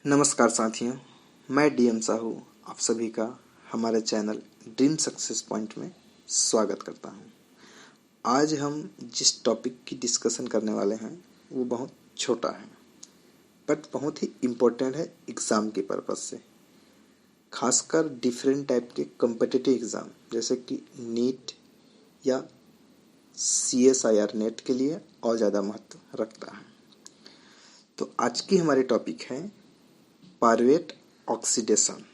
नमस्कार साथियों, मैं डीएम साहू आप सभी का हमारे चैनल ड्रीम सक्सेस पॉइंट में स्वागत करता हूं। आज हम जिस टॉपिक की डिस्कशन करने वाले हैं वो बहुत छोटा है बट बहुत ही इम्पोर्टेंट है एग्ज़ाम के पर्पज़ से, खासकर डिफरेंट टाइप के कॉम्पिटिटिव एग्ज़ाम जैसे कि नीट या CSIR नेट के लिए और ज़्यादा महत्व रखता है। तो आज की हमारी टॉपिक है पायरुवेट ऑक्सीडेशन।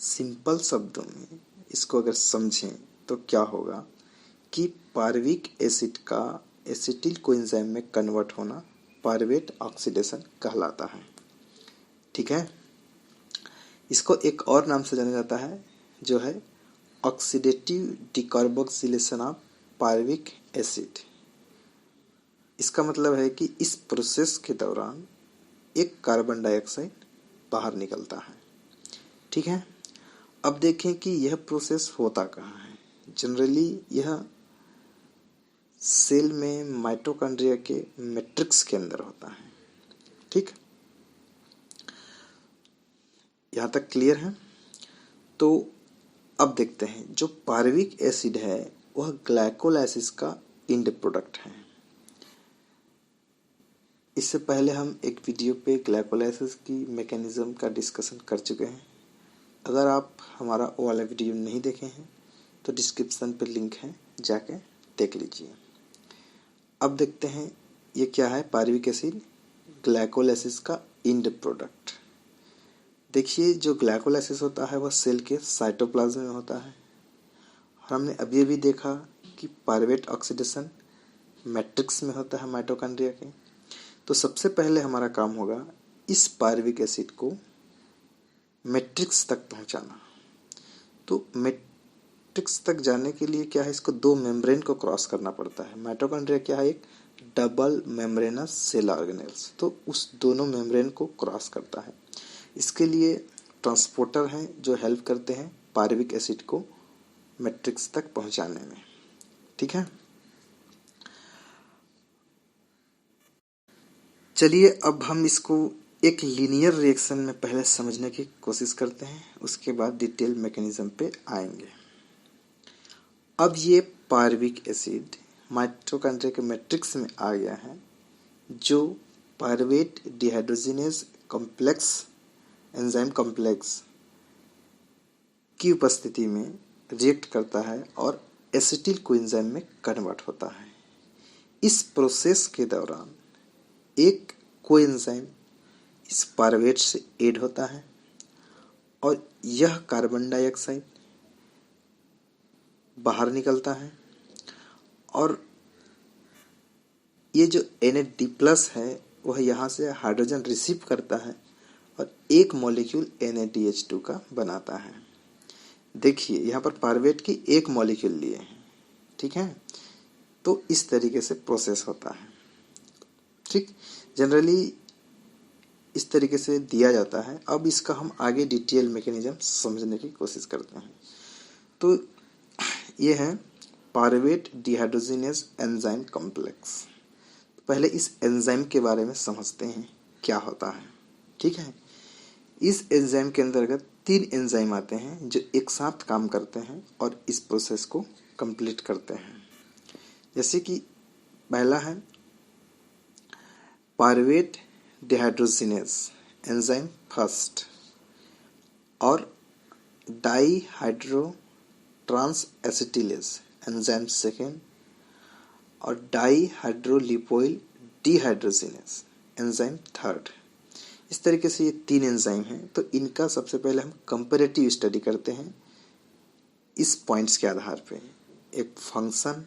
सिंपल शब्दों में इसको अगर समझें तो क्या होगा कि पायरुविक एसिड का एसिटिल कोएंजाइम में कन्वर्ट होना पायरुवेट ऑक्सीडेशन कहलाता है। ठीक है, इसको एक और नाम से जाना जाता है जो है oxidative decarboxylation of pyruvic acid. इसका मतलब है कि इस प्रोसेस के दौरान एक कार्बन डाइऑक्साइड बाहर निकलता है। ठीक है, अब देखें कि यह प्रोसेस होता कहाँ है। जनरली यह सेल में माइटोकॉन्ड्रिया के मैट्रिक्स के अंदर होता है। ठीक, यहाँ तक क्लियर है। तो अब देखते हैं, जो पायरुविक एसिड है वह ग्लाइकोलाइसिस का एंड प्रोडक्ट है। इससे पहले हम एक वीडियो पे ग्लाइकोलाइसिस की मैकेनिज्म का डिस्कशन कर चुके हैं। अगर आप हमारा वो वाला वीडियो नहीं देखे हैं तो डिस्क्रिप्शन पे लिंक है, जाके देख लीजिए। अब देखते हैं ये क्या है, पायरुविक एसिड ग्लाइकोलाइसिस का एंड प्रोडक्ट। देखिए, जो ग्लाइकोलाइसिस होता है वह सेल के साइटोप्लाज्म में होता है और हमने अभी अभी देखा कि पायरुवेट ऑक्सीडेशन मैट्रिक्स में होता है माइटोकॉन्ड्रिया के। तो सबसे पहले हमारा काम होगा इस पायरुविक एसिड को मैट्रिक्स तक पहुंचाना। तो मैट्रिक्स तक जाने के लिए क्या है, इसको दो मेम्ब्रेन को क्रॉस करना पड़ता है। माइटोकॉन्ड्रिया क्या है, एक डबल मेम्ब्रेनस सेल ऑर्गेनेल्स, तो उस दोनों मेम्ब्रेन को क्रॉस करता है। इसके लिए ट्रांसपोर्टर हैं जो हेल्प करते हैं पायरुविक एसिड को मैट्रिक्स तक पहुंचाने में। ठीक है, चलिए अब हम इसको एक लीनियर रिएक्शन में पहले समझने की कोशिश करते हैं, उसके बाद डिटेल मैकेनिज्म पे आएंगे। अब ये पायरुविक एसिड माइटोकॉन्ड्रिया के मैट्रिक्स में आ गया है, जो pyruvate dehydrogenase complex enzyme complex की उपस्थिति में रिएक्ट करता है और एसिटिल कोएंजाइम में कन्वर्ट होता है। इस प्रोसेस के दौरान एक कोएंजाइम इस पायरुवेट से ऐड होता है और यह कार्बन डाइऑक्साइड बाहर निकलता है और ये जो Na+ है वह यहाँ से हाइड्रोजन रिसीव करता है और एक मॉलिक्यूल NaDH2 का बनाता है। देखिए यहाँ पर पायरुवेट की एक मॉलिक्यूल लिए हैं। ठीक है, तो इस तरीके से प्रोसेस होता है। ठीक, जनरली इस तरीके से दिया जाता है। अब इसका हम आगे डिटेल मैकेनिज्म समझने की कोशिश करते हैं। तो ये है पायरुवेट डिहाइड्रोजिनेज एंजाइम कॉम्प्लेक्स। पहले इस एंजाइम के बारे में समझते हैं क्या होता है। ठीक है, इस एंजाइम के अंतर्गत 3 एंजाइम आते हैं जो एक साथ काम करते हैं और इस प्रोसेस को कंप्लीट करते हैं। जैसे कि पहला है पायरुवेट डिहाइड्रोजिनेज एंजाइम फर्स्ट और डाईहाइड्रो ट्रांस एसिटिलेज एंजाइम सेकेंड और डाईहाइड्रोलिपोइल डिहाइड्रोजिनेज एंजाइम थर्ड। इस तरीके से ये 3 एंजाइम हैं। तो इनका सबसे पहले हम कंपैरेटिव स्टडी करते हैं इस पॉइंट्स के आधार पे। एक function,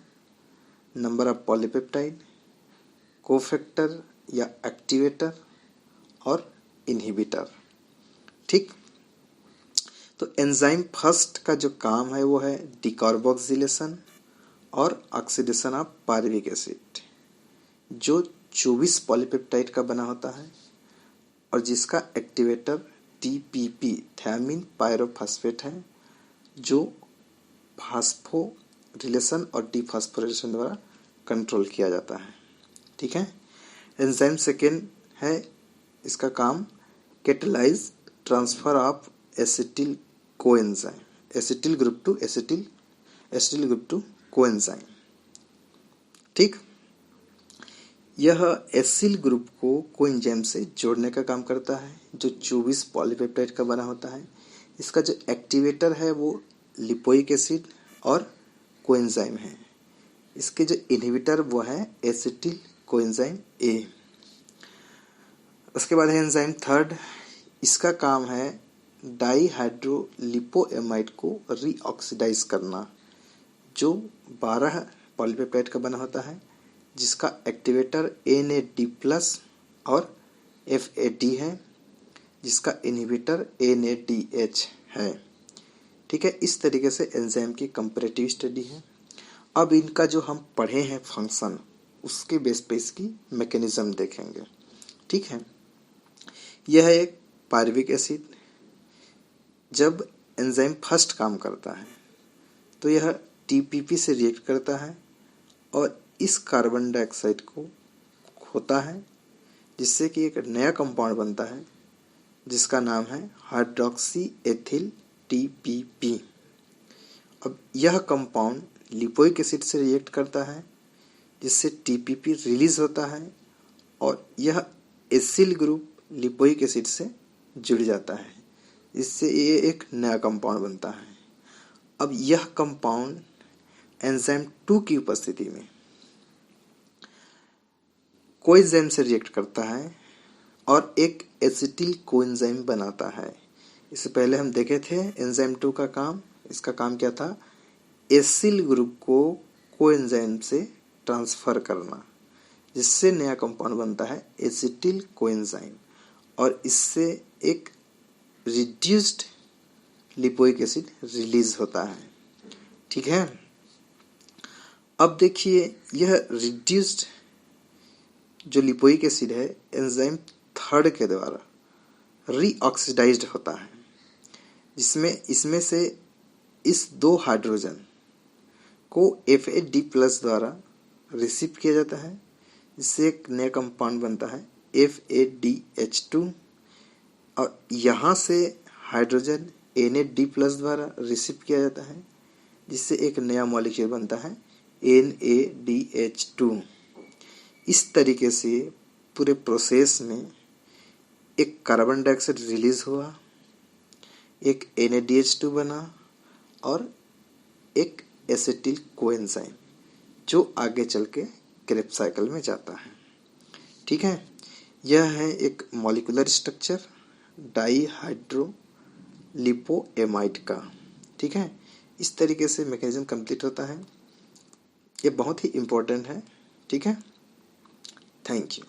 number of polypeptide, cofactor या एक्टिवेटर और इनहिबिटर। ठीक, तो एंजाइम फर्स्ट का जो काम है वो है डिकार्बोक्सिलेशन और ऑक्सीडेशन ऑफ पायरुविक एसिड, जो 24 पॉलीपेप्टाइड का बना होता है और जिसका एक्टिवेटर TPP थायमिन पायरोफॉस्फेट है, जो फास्फोरिलेशन और डिफॉस्फोरिलेशन द्वारा कंट्रोल किया जाता है। ठीक है, एंजाइम सेकेंड है, इसका काम catalyse transfer of acetyl coenzyme, acetyl group to acetyl group to coenzyme. ठीक, यह एसिल ग्रुप को कोएंजाइम से जोड़ने का काम करता है जो 24 पॉलीपेप्टाइड का बना होता है। इसका जो एक्टिवेटर है वो लिपोइक एसिड और कोएंजाइम है। इसके जो इनहिबिटर वो है एसिटिल कोएंजाइम ए। उसके बाद है एंजाइम थर्ड, इसका काम है डाईहाइड्रोलिपोएमाइड को रीऑक्सीडाइज करना जो 12 पॉलीपेप्टाइड का बना होता है, जिसका एक्टिवेटर NAD+ और FAD है, जिसका इनहिबिटर NADH है। ठीक है, इस तरीके से एंजाइम की कंपैरेटिव स्टडी है। अब इनका जो हम पढ़े हैं फंक्शन, उसके बेस पे इसकी मैकेनिज्म देखेंगे। ठीक है, यह एक पायरुविक एसिड, जब एंजाइम फर्स्ट काम करता है तो यह TPP से रिएक्ट करता है और इस कार्बन डाइऑक्साइड को खोता है, जिससे कि एक नया कंपाउंड बनता है जिसका नाम है हाइड्रोक्सी एथिल TPP। अब यह कंपाउंड लिपोइक एसिड से रिएक्ट करता है जिससे TPP रिलीज होता है और यह एसिल ग्रुप लिपोइक एसिड से जुड़ जाता है, इससे ये एक नया कंपाउंड बनता है। अब यह कंपाउंड एंजाइम 2 की उपस्थिति में कोएंजाइम से रिएक्ट करता है और एक एसिटिल कोएंजाइम बनाता है। इससे पहले हम देखे थे एंजाइम 2 का काम, इसका काम क्या था, एसिल ग्रुप को कोएंजाइम से ट्रांसफर करना, जिससे नया कंपाउंड बनता है एसिटिल कोएंजाइम और इससे एक रिड्यूस्ड लिपोइक एसिड रिलीज होता है। ठीक है, अब देखिए यह रिड्यूस्ड जो लिपोइक एसिड है एंजाइम थर्ड के द्वारा रीऑक्सीडाइज्ड होता है, जिसमें इसमें से इस 2 हाइड्रोजन को FAD+ द्वारा रिसीव किया जाता है, जिससे एक नया कंपाउंड बनता है FADH2 और यहाँ से हाइड्रोजन NAD+ द्वारा रिसीव किया जाता है, जिससे एक नया मॉलिक्यूल बनता है NADH2। इस तरीके से पूरे प्रोसेस में एक कार्बन डाइऑक्साइड रिलीज हुआ, एक NADH2 बना और एक एसिटिल कोएंजाइम जो आगे चल के क्रेब्स साइकिल में जाता है। ठीक है, यह है एक मॉलिक्यूलर स्ट्रक्चर डाईहाइड्रोलिपोएमाइड का। ठीक है, इस तरीके से मैकेनिज्म कंप्लीट होता है। ये बहुत ही इम्पोर्टेंट है। ठीक है, थैंक यू।